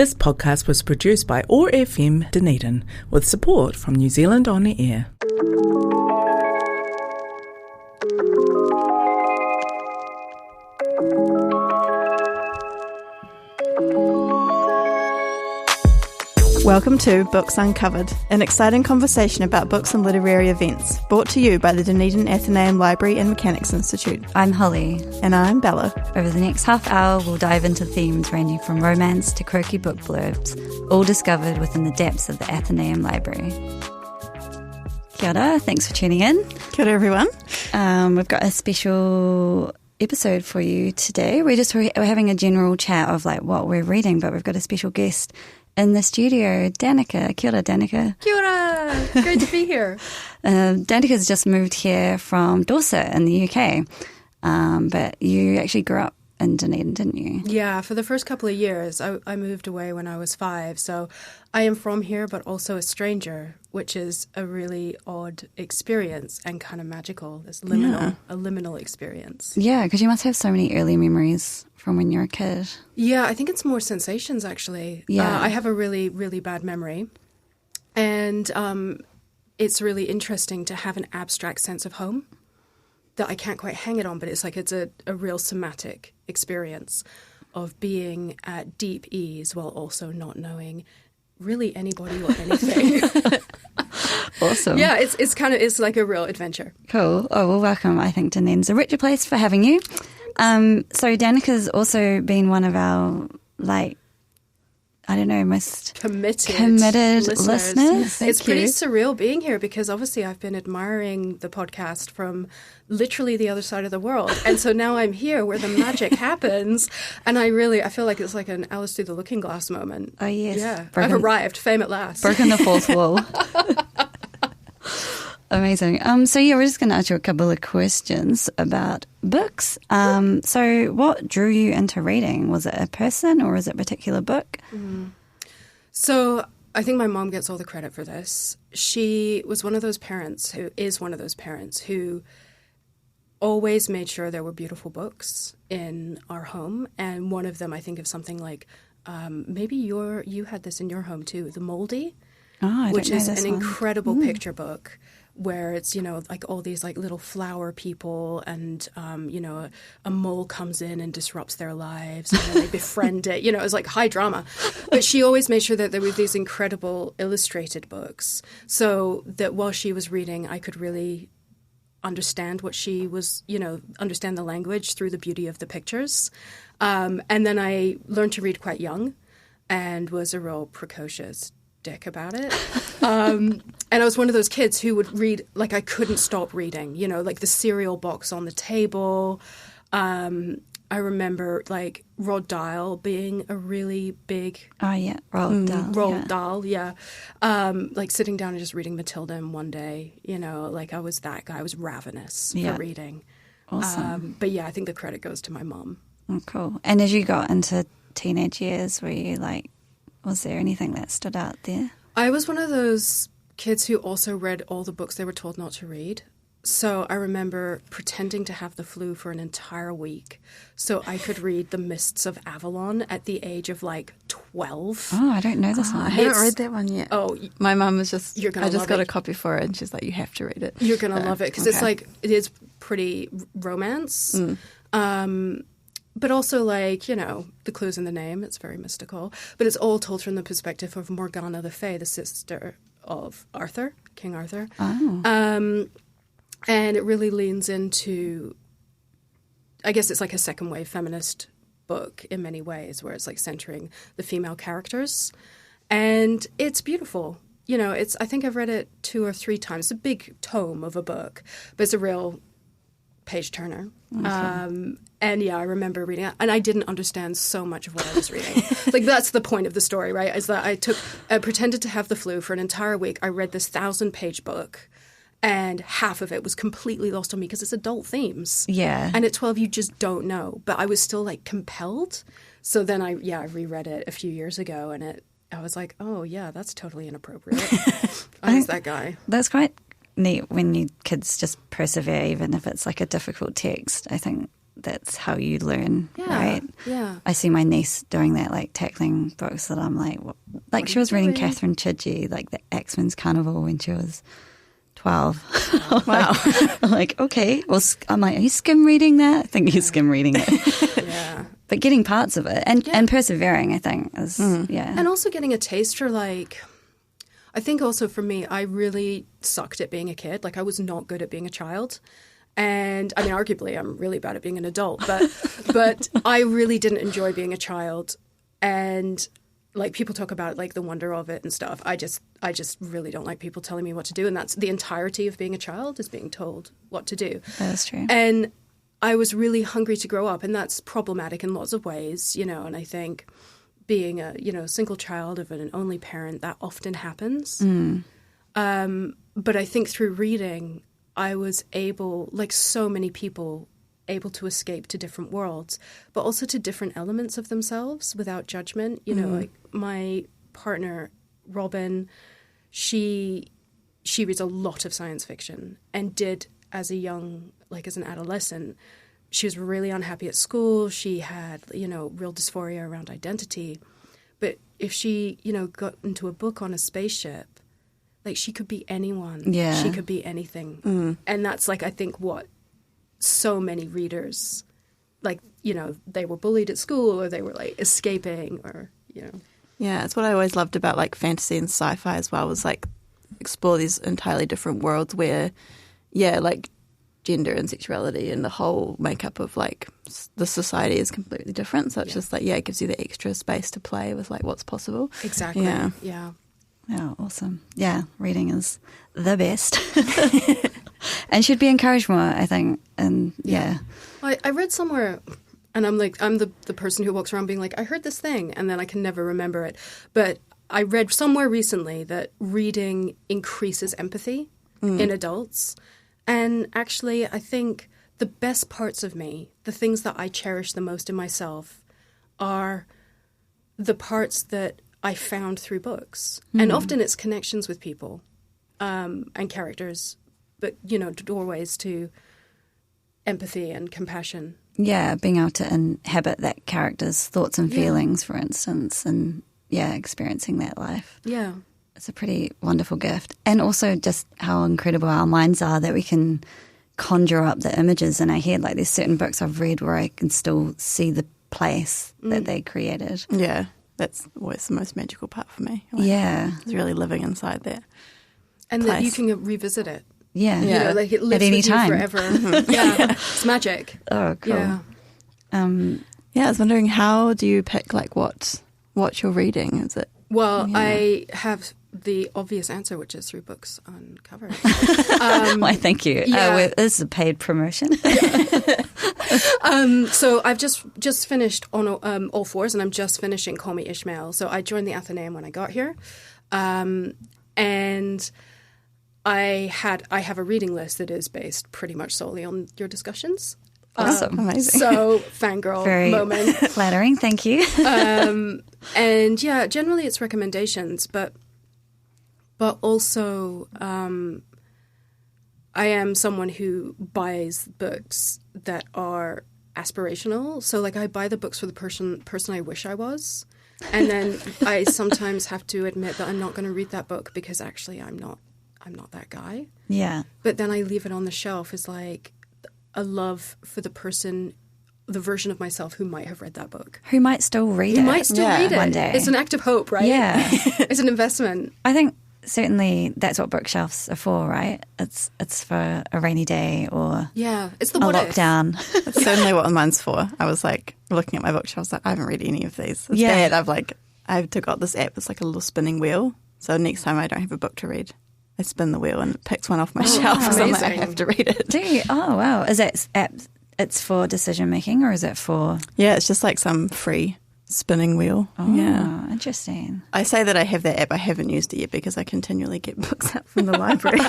This podcast was produced by OAR FM Dunedin with support from New Zealand On Air. Welcome to Books Uncovered, an exciting conversation about books and literary events, brought to you by the Dunedin Athenaeum Library and Mechanics Institute. I'm Holly. And I'm Bella. Over the next half hour, we'll dive into themes ranging from romance to quirky book blurbs, all discovered within the depths of the Athenaeum Library. Kia ora, thanks for tuning in. Kia ora, everyone. We've got a special episode for you today. We're having a general chat of like what we're reading, but we've got a special guest in the studio, Danica. Kia ora, Danica. Kia ora. Great to be here. Danica's just moved here from Dorset in the UK, but you actually grew up in Dunedin, didn't you? Yeah, for the first couple of years. I moved away when I was 5, so I am from here but also a stranger, which is a really odd experience and kind of magical, this liminal experience. Yeah, because you must have so many early memories from when you were a kid. Yeah, I think it's more sensations, actually. Yeah. I have a really, really bad memory. And it's really interesting to have an abstract sense of home that I can't quite hang it on, but it's like it's a real somatic experience of being at deep ease while also not knowing really anybody or anything. Awesome. Yeah, it's like a real adventure. Cool. Oh, well, welcome. I think Dunedin's a richer place for having you. So Danica's also been one of our, most committed listeners. It's pretty surreal being here because obviously I've been admiring the podcast from literally the other side of the world. And so now I'm here where the magic happens. And I feel like it's like an Alice Through the Looking Glass moment. Oh, yes. Yeah. I've arrived. Fame at last. Broken the fourth wall. Amazing. So we're just going to ask you a couple of questions about books. So what drew you into reading? Was it a person or was it a particular book? So I think my mom gets all the credit for this. She was one of those parents who always made sure there were beautiful books in our home. And one of them, I think of something like, maybe you had this in your home too, The Mouldy, which is an incredible picture book, where it's, like all these like little flower people and, a mole comes in and disrupts their lives and then they befriend it. It was like high drama. But she always made sure that there were these incredible illustrated books so that while she was reading, I could really understand what she was, understand the language through the beauty of the pictures. And then I learned to read quite young and was a real precocious dick about it. And I was one of those kids who would read, like I couldn't stop reading, like the cereal box on the table. I remember like Roald Dahl being a really big... Oh, yeah, Roald Dahl, yeah. Like sitting down and just reading Matilda in one day, like I was that guy. I was ravenous for reading. Awesome. But yeah, I think the credit goes to my mom. Oh, cool. And as you got into teenage years, were you like... Was there anything that stood out there? I was one of those kids who also read all the books they were told not to read. So I remember pretending to have the flu for an entire week so I could read The Mists of Avalon at the age of like 12. Oh, I don't know this one. I haven't read that one yet. Oh, my mum was just, I just got a copy for it and she's like, you have to read it. You're going to love it because it's like, it is pretty romance. But also, like, the clue's in the name. It's very mystical. But it's all told from the perspective of Morgana the Fae, the sister of Arthur, King Arthur. Oh. And it really leans into, I guess it's like a second wave feminist book in many ways, where it's like centering the female characters. And it's beautiful. I think I've read it 2 or 3 times. It's a big tome of a book, but it's a real page turner. Okay. And yeah, I remember reading it, and I didn't understand so much of what I was reading. Like, that's the point of the story, right? Is that I pretended to have the flu for an entire week. I read this 1,000-page book, and half of it was completely lost on me because it's adult themes. Yeah. And at 12, you just don't know. But I was still, like, compelled. So then I reread it a few years ago, and I was like, oh, yeah, that's totally inappropriate. I was that guy. That's quite neat when you kids just persevere, even if it's like a difficult text. I think that's how you learn, right? Yeah. I see my niece doing that, like tackling books that I'm like, what? Like she was reading Catherine Chidgey, like the Axeman's Carnival when she was 12. Wow. I'm like, okay. Well, I'm like, are you skim reading that? I think you're skim reading it. Yeah. But getting parts of it and persevering, I think, is, And also getting a taste for, like, I think also for me, I really sucked at being a kid. Like, I was not good at being a child. And, I mean, arguably, I'm really bad at being an adult. But I really didn't enjoy being a child. And, like, people talk about, like, the wonder of it and stuff. I just really don't like people telling me what to do. And that's the entirety of being a child, is being told what to do. That's true. And I was really hungry to grow up. And that's problematic in lots of ways, you know. And I think being a, you know, single child of an only parent, that often happens. But I think through reading, I was able, like so many people, able to escape to different worlds, but also to different elements of themselves without judgment. You know, like my partner, Robin, she reads a lot of science fiction and did as a young, like as an adolescent. She was really unhappy at school. She had, you know, real dysphoria around identity. But if she, you know, got into a book on a spaceship, like she could be anyone. Yeah. She could be anything. And that's like, I think what so many readers, like, you know, they were bullied at school or they were like escaping or, you know. Yeah, it's what I always loved about like fantasy and sci-fi as well, was like explore these entirely different worlds where, yeah, like gender and sexuality and the whole makeup of like the society is completely different. So it's just like, yeah, it gives you the extra space to play with like what's possible. Exactly. Yeah. Oh, awesome. Yeah, reading is the best. And should be encouraged more, I think. And yeah. I read somewhere, and I'm the person who walks around being like, I heard this thing, and then I can never remember it. But I read somewhere recently that reading increases empathy in adults. And actually, I think the best parts of me, the things that I cherish the most in myself, are the parts that I found through books. And often it's connections with people and characters, but, you know, doorways to empathy and compassion. Yeah, being able to inhabit that character's thoughts and feelings, for instance, and, experiencing that life. Yeah. It's a pretty wonderful gift. And also just how incredible our minds are that we can conjure up the images in our head. Like there's certain books I've read where I can still see the place that they created. Yeah. That's always the most magical part for me. Like, it's really living inside that and place. that you can revisit it. Yeah. You know, like it lives at any with time. you forever. Yeah, it's magic. Oh, cool. Yeah. I was wondering, how do you pick like what you're reading? Is it? Well, I have the obvious answer, which is through books on covers. Why, thank you. Yeah. This is a paid promotion. So I've just finished on All Fours, and I'm just finishing Call Me Ishmael. So I joined the Athenaeum when I got here, and I have a reading list that is based pretty much solely on your discussions. Awesome. Amazing. So fangirl Very moment. Flattering, thank you. And yeah, generally it's recommendations, but also I am someone who buys books that are aspirational. So like I buy the books for the person I wish I was. And then I sometimes have to admit that I'm not going to read that book because actually I'm not that guy. Yeah. But then I leave it on the shelf as like a love for the version of myself who might have read that book. Who might still read it. Who might still read it. One day. It's an act of hope, right? Yeah. It's an investment. I think certainly that's what bookshelves are for, right? It's for a rainy day or it's the a what lockdown. That's certainly what mine's for. I was like looking at my bookshelf, I was like, I haven't read any of these. It's bad. I've got this app. It's like a little spinning wheel. So next time I don't have a book to read, I spin the wheel and it picks one off my shelf. So I'm like, I have to read it. Do you? Oh, wow. Is that app, it's for decision making or is it for? Yeah, it's just like some free spinning wheel. Oh, yeah. Interesting. I say that I have that app. I haven't used it yet because I continually get books out from the library,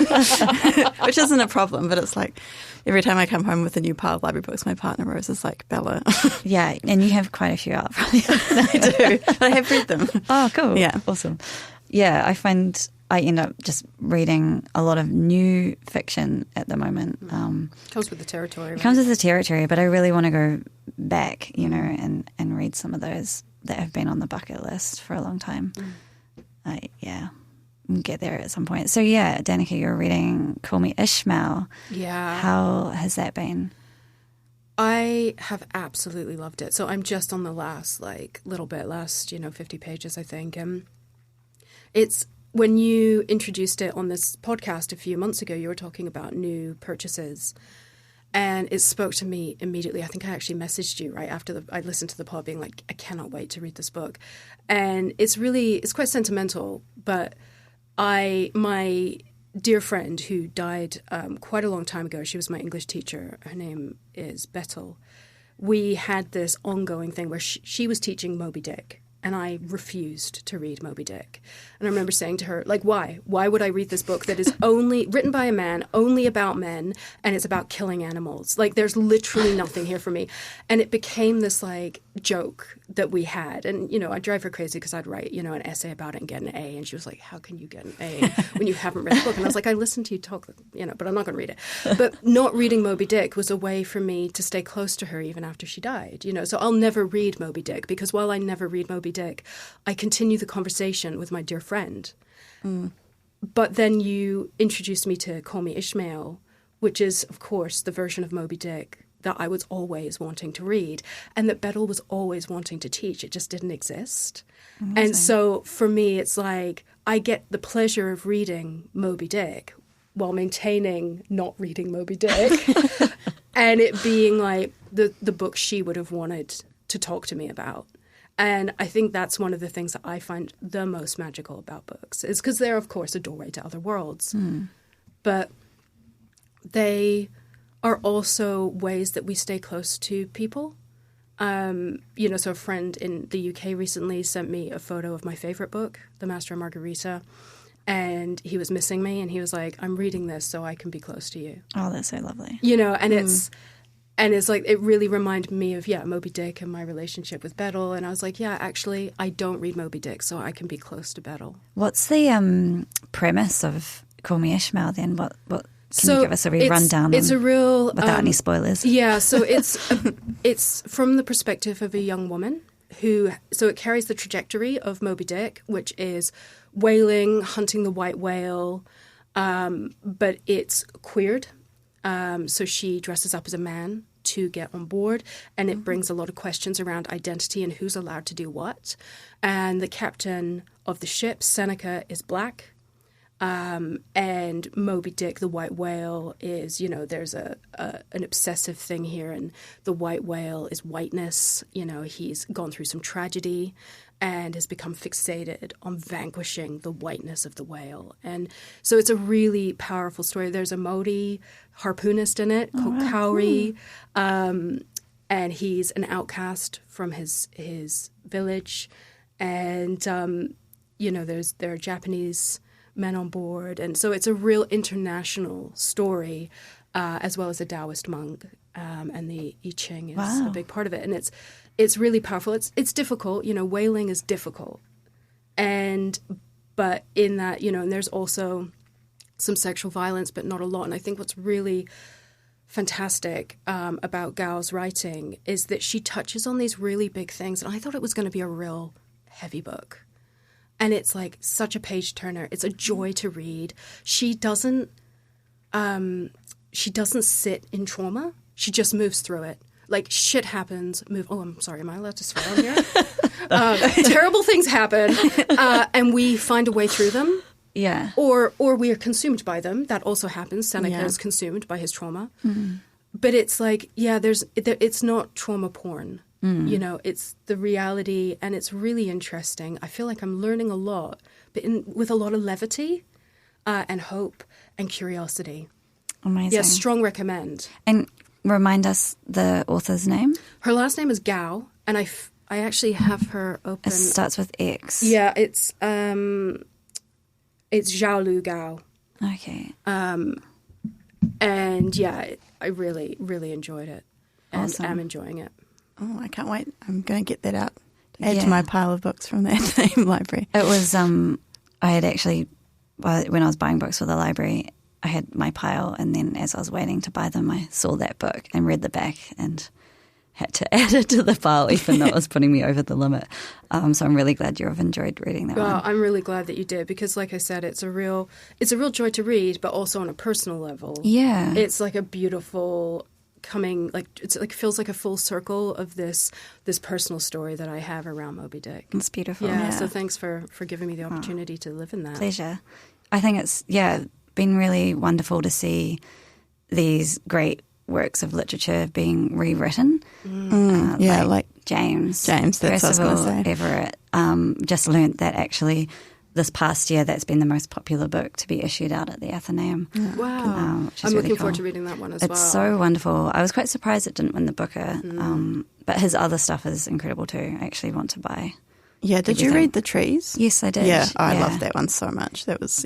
which isn't a problem. But it's like every time I come home with a new pile of library books, my partner Rose is like, Bella. Yeah, and you have quite a few out. I do. I have read them. Oh, cool. Yeah. Awesome. Yeah, I find I end up just reading a lot of new fiction at the moment. Comes with the territory. Right? It comes with the territory, but I really want to go back, and read some of those that have been on the bucket list for a long time. We'll get there at some point. So yeah, Danica, you're reading Call Me Ishmael. Yeah. How has that been? I have absolutely loved it. So I'm just on the last little bit, 50 pages, I think. It's when you introduced it on this podcast a few months ago, you were talking about new purchases. And it spoke to me immediately. I think I actually messaged you right after I listened to the pod being like, I cannot wait to read this book. And it's quite sentimental, but my dear friend who died quite a long time ago, she was my English teacher. Her name is Bettel. We had this ongoing thing where she was teaching Moby Dick, and I refused to read Moby Dick. And I remember saying to her, why? Why would I read this book that is only written by a man, only about men, and it's about killing animals? There's literally nothing here for me. And it became this, joke that we had. And, I'd drive her crazy because I'd write, an essay about it and get an A. And she was like, how can you get an A when you haven't read the book? And I was like, I listened to you talk, but I'm not going to read it. But not reading Moby Dick was a way for me to stay close to her even after she died, So I'll never read Moby Dick because while I never read Moby Dick, I continue the conversation with my dear friend. But then you introduced me to Call Me Ishmael, which is, of course, the version of Moby Dick that I was always wanting to read and that Bettel was always wanting to teach. It just didn't exist. Amazing. And so for me, it's I get the pleasure of reading Moby Dick while maintaining not reading Moby Dick and it being the book she would have wanted to talk to me about. And I think that's one of the things that I find the most magical about books is because they're, of course, a doorway to other worlds. But they are also ways that we stay close to people. So a friend in the UK recently sent me a photo of my favorite book, The Master and Margarita, and he was missing me, and he was like, I'm reading this so I can be close to you. Oh, that's so lovely. And it's it really reminded me of, Moby Dick and my relationship with Bettel. And I was like, actually, I don't read Moby Dick, so I can be close to Bettel. What's the premise of Call Me Ishmael then? What can you give us a wee rundown? It's a real... without any spoilers. Yeah, so it's from the perspective of a young woman so it carries the trajectory of Moby Dick, which is whaling, hunting the white whale, but it's queered. So she dresses up as a man to get on board, and it brings a lot of questions around identity and who's allowed to do what. And the captain of the ship, Seneca, is black. And Moby Dick, the white whale, is, there's an obsessive thing here, and the white whale is whiteness. He's gone through some tragedy and has become fixated on vanquishing the whiteness of the whale. And so it's a really powerful story. There's a Maori harpoonist in it called Kauri, and he's an outcast from his village. And, there are Japanese men on board. And so it's a real international story, as well as a Taoist monk. And the I Ching is a big part of it. And it's really powerful. It's difficult. Whaling is difficult. But in that, and there's also some sexual violence, but not a lot. And I think what's really fantastic about Gao's writing is that she touches on these really big things. And I thought it was going to be a real heavy book. And it's such a page turner. It's a joy to read. She doesn't sit in trauma. She just moves through it. Shit happens. Oh, I'm sorry. Am I allowed to swear on here? Terrible things happen, and we find a way through them. Yeah. Or we are consumed by them. That also happens. Seneca is consumed by his trauma. Mm. But it's it's not trauma porn. It's the reality, and it's really interesting. I feel like I'm learning a lot, but with a lot of levity and hope and curiosity. Amazing. Yes, strong recommend. And remind us the author's name. Her last name is Gao, and I actually have her open. It starts with X. Yeah, it's Zhaolu Gao. Okay. And yeah, I really, really enjoyed it, and awesome. I'm enjoying it. Oh, I can't wait. I'm going to get that out. Add to my pile of books from that same library. It was, I had actually when I was buying books for the library, I had my pile, and then as I was waiting to buy them, I saw that book and read the back and had to add it to the pile, even though it was putting me over the limit. So I'm really glad you've enjoyed reading that one. I'm really glad that you did, because like I said, it's a real joy to read, but also on a personal level. Yeah. It's like a beautiful feels like a full circle of this personal story that I have around Moby Dick. It's beautiful. Yeah. So thanks for giving me the opportunity to live in that. Pleasure. I think it's, been really wonderful to see these great works of literature being rewritten. Like James, that's what I was going to say. Everett. Just learnt that actually this past year that's been the most popular book to be issued out at the Athenaeum. Wow. I'm looking forward to reading that one as well. It's so wonderful. I was quite surprised it didn't win the Booker, but his other stuff is incredible too. I actually want to buy. Yeah, did you read The Trees? Yes, I did. Yeah, I loved that one so much. That was,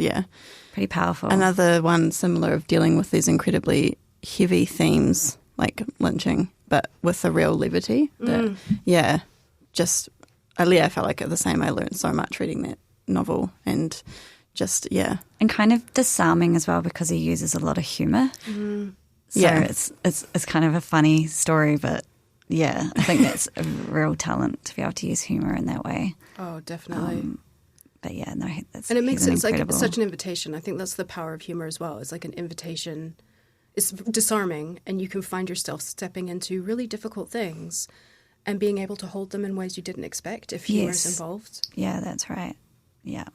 pretty powerful. Another one similar of dealing with these incredibly heavy themes like lynching, but with a real levity. I felt like the same. I learned so much reading that novel, and and kind of disarming as well, because he uses a lot of humour. So it's kind of a funny story, but I think that's a real talent to be able to use humour in that way. Oh, definitely. But that's, and it makes it like such an invitation. I think that's the power of humour as well. It's like an invitation. It's disarming, and you can find yourself stepping into really difficult things and being able to hold them in ways you didn't expect if humour is involved. Yeah, that's right. Yeah.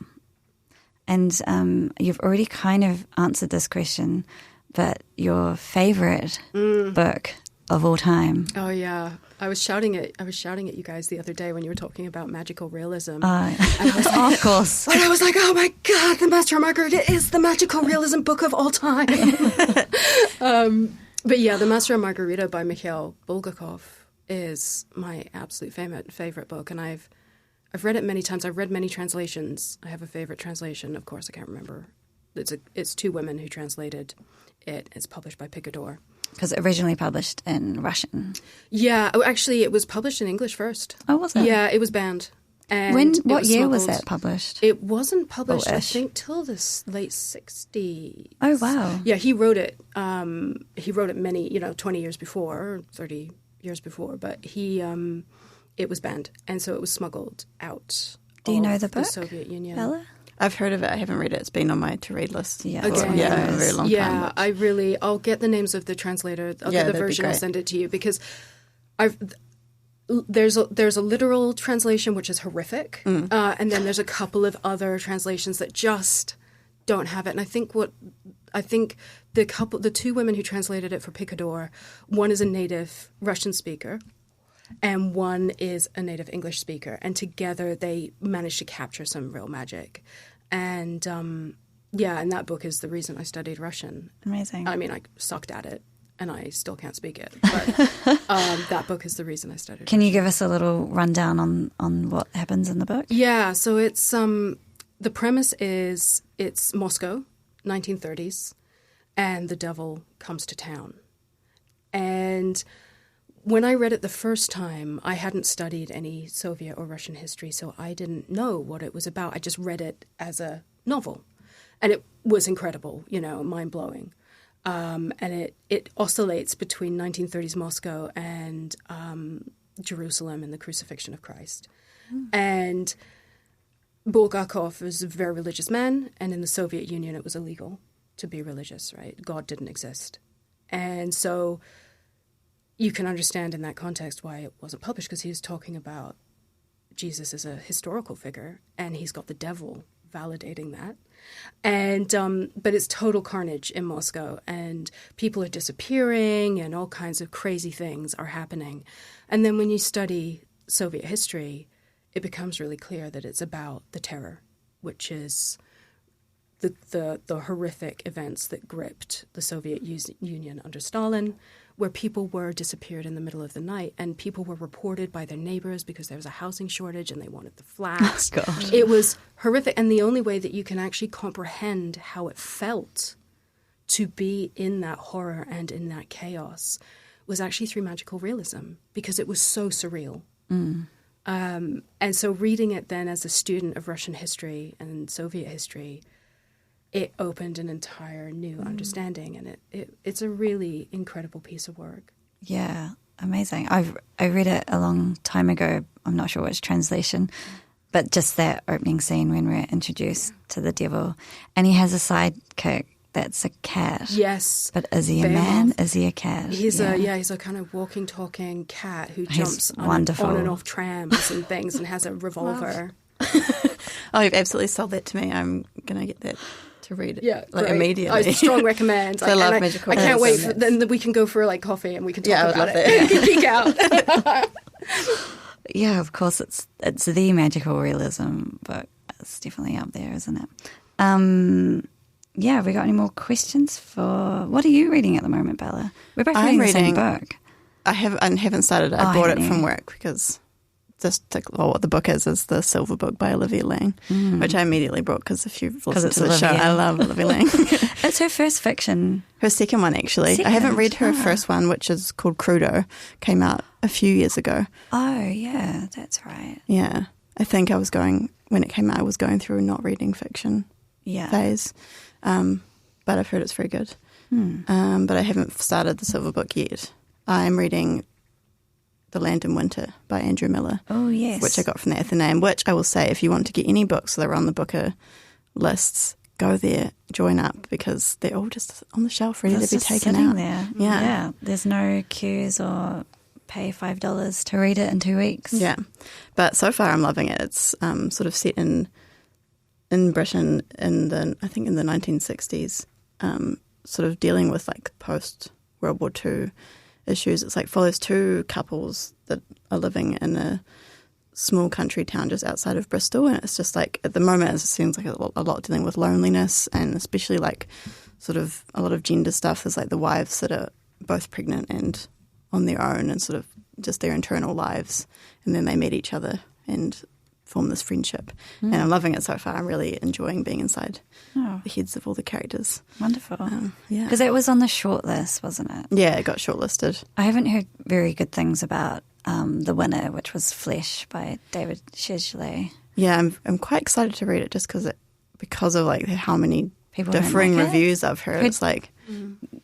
And you've already kind of answered this question, but your favourite book of all time? Oh yeah, I was shouting at you guys the other day when you were talking about magical realism. And I was of course. And I was like, oh my God, The Master and Margarita is the magical realism book of all time. But yeah, The Master and Margarita by Mikhail Bulgakov is my absolute favorite book, and I've read it many times. I've read many translations. I have a favorite translation. Of course, I can't remember. It's two women who translated it. It's published by Picador. Because originally published in Russian. Yeah, actually, it was published in English first. Oh, was it? Yeah, it was banned. And what year was that published? It wasn't published, I think, till the late 60s. Oh, wow. Yeah, he wrote it. He wrote it many, 20 years before, 30 years before, but it was banned, and so it was smuggled out. Do you know the book, the Soviet Union? Bella? I've heard of it. I haven't read it. It's been on my to-read list. Yeah, for a very long time. Yeah, I'll get the names of the translator. I'll get the version. I'll send it to you, because there's a literal translation which is horrific, and then there's a couple of other translations that just don't have it. And I think the two women who translated it for Picador, one is a native Russian speaker, and one is a native English speaker, and together they managed to capture some real magic. And and that book is the reason I studied Russian. Amazing. I mean, I sucked at it, and I still can't speak it, but that book is the reason I studied Can Russian. you give us a little rundown on what happens in the book? Yeah, so it's the premise is it's Moscow, 1930s, and the devil comes to town. And when I read it the first time, I hadn't studied any Soviet or Russian history, so I didn't know what it was about. I just read it as a novel, and it was incredible, mind-blowing. And it oscillates between 1930s Moscow and Jerusalem and the crucifixion of Christ. And Bulgakov is a very religious man, and in the Soviet Union it was illegal to be religious, right? God didn't exist. And so you can understand in that context why it wasn't published, because he was talking about Jesus as a historical figure, and he's got the devil validating that. And but it's total carnage in Moscow, and people are disappearing, and all kinds of crazy things are happening. And then when you study Soviet history, it becomes really clear that it's about the terror, which is the horrific events that gripped the Soviet Union under Stalin, where people were disappeared in the middle of the night, and people were reported by their neighbors because there was a housing shortage and they wanted the flats. Oh, God. It was horrific, and the only way that you can actually comprehend how it felt to be in that horror and in that chaos was actually through magical realism, because it was so surreal. And so reading it then as a student of Russian history and Soviet history, it opened an entire new understanding, and it's a really incredible piece of work. Yeah, amazing. I read it a long time ago. I'm not sure which translation, but just that opening scene when we're introduced to the devil, and he has a sidekick that's a cat. Yes. But is he a man? Is he a cat? He's a kind of walking, talking cat who jumps on and off trams and things and has a revolver. Oh, you've absolutely sold that to me. I'm going to get that to read it immediately. I strong recommend. I love magical. I can't wait. Then we can go for like coffee and we can talk about it. We can geek out. Yeah, of course, it's the magical realism book. It's definitely up there, isn't it? Yeah, have we got any more questions for... What are you reading at the moment, Bella? We're both reading the same book. I haven't started it. I bought it from work because what the book is the Silver Book by Olivia Lang, which I immediately bought because if you've listened to the show, I love Olivia Lang. It's her first fiction. Her second one, actually. I haven't read her first one, which is called Crudo. Came out a few years ago. Oh, yeah, that's right. Yeah. I think when it came out, I was going through a not reading fiction phase. But I've heard it's very good. But I haven't started the Silver Book yet. I'm reading The Land in Winter by Andrew Miller. Oh, yes. Which I got from the Athenaeum, which I will say, if you want to get any books that are on the Booker lists, go there, join up, because they're all just on the shelf ready to be taken out. There. Yeah. There's no queues or pay $5 to read it in 2 weeks. Yeah. But so far I'm loving it. It's sort of set in Britain in the 1960s, sort of dealing with like post World War II issues. It's like follows two couples that are living in a small country town just outside of Bristol, and it's just like at the moment it seems like a lot dealing with loneliness, and especially like sort of a lot of gender stuff. There's like the wives that are both pregnant and on their own, and sort of just their internal lives, and then they meet each other and form this friendship. And I'm loving it so far. I'm really enjoying being inside the heads of all the characters. Wonderful. Because it was on the shortlist, wasn't it? Yeah, it got shortlisted. I haven't heard very good things about the winner, which was Flesh by David Shesley. Yeah, I'm quite excited to read it just because of like how many differing reviews I've heard. It's like...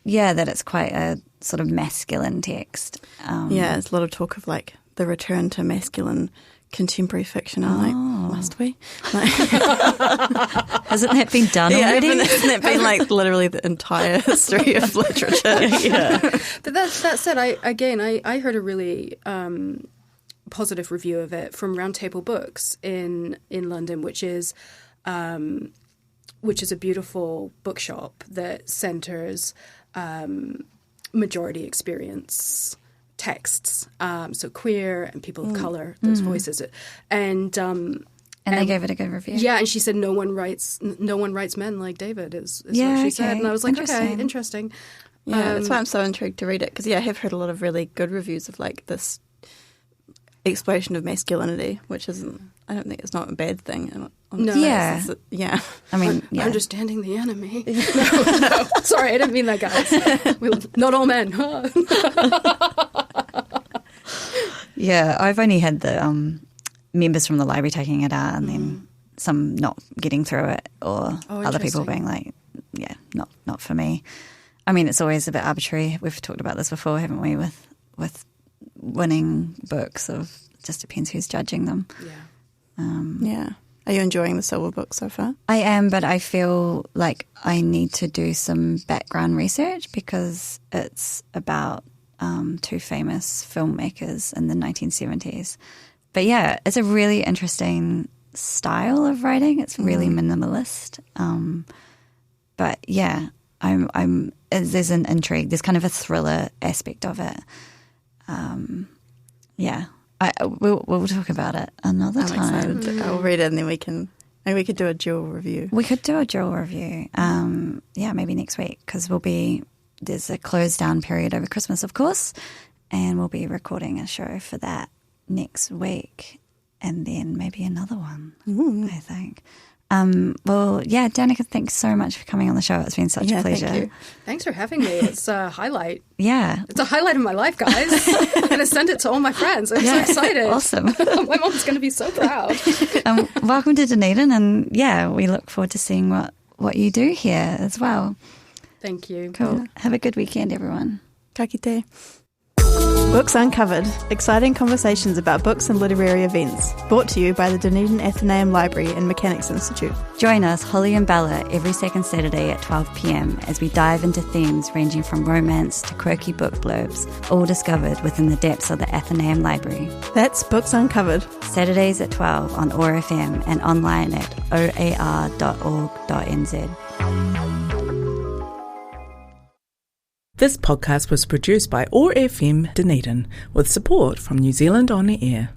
Yeah, that it's quite a sort of masculine text. It's a lot of talk of like the return to masculine contemporary fiction. I'm like, must we? Like, hasn't that been done already? Hasn't that been like literally the entire history of literature? But that said, I heard a really positive review of it from Roundtable Books in London, which is a beautiful bookshop that centres majority experience texts, so queer and people of colour, those voices, and they gave it a good review. Yeah, and she said no one writes men like David is what she said, and I was like, okay, interesting. Yeah, that's why I'm so intrigued to read it, because I have heard a lot of really good reviews of like this exploration of masculinity, which isn't. I don't think it's not a bad thing. No. Yeah. I mean, understanding the enemy. No, sorry, I didn't mean that, guys. Not all men. Yeah, I've only had the members from the library taking it out, and then some not getting through it, or other people being like, yeah, not for me. I mean, it's always a bit arbitrary. We've talked about this before, haven't we, with winning books, of just depends who's judging them. Yeah. Are you enjoying the Silver Book so far? I am, but I feel like I need to do some background research, because it's about two famous filmmakers in the 1970s. But yeah, it's a really interesting style of writing. It's really minimalist. But yeah, there's an intrigue. There's kind of a thriller aspect of it. Yeah. We'll talk about it another time. Excited. I'll read it, and then we could do a dual review. We could do a dual review. Maybe next week, because there's a closed down period over Christmas, of course, and we'll be recording a show for that next week, and then maybe another one. I think. Danica, thanks so much for coming on the show. It's been such a pleasure. Thank you. Thanks for having me. It's a highlight. Yeah. It's a highlight of my life, guys. I'm going to send it to all my friends. I'm so excited. Awesome. My mom's going to be so proud. Welcome to Dunedin, and we look forward to seeing what you do here as well. Thank you. Cool. Have a good weekend, everyone. Ka kite. Books Uncovered, exciting conversations about books and literary events, brought to you by the Dunedin Athenaeum Library and Mechanics Institute. Join us, Holly and Bella, every second Saturday at 12 p.m. as we dive into themes ranging from romance to quirky book blurbs, all discovered within the depths of the Athenaeum Library. That's Books Uncovered. Saturdays at 12 on OAR FM and online at oar.org.nz. This podcast was produced by OAR FM Dunedin with support from New Zealand On the Air.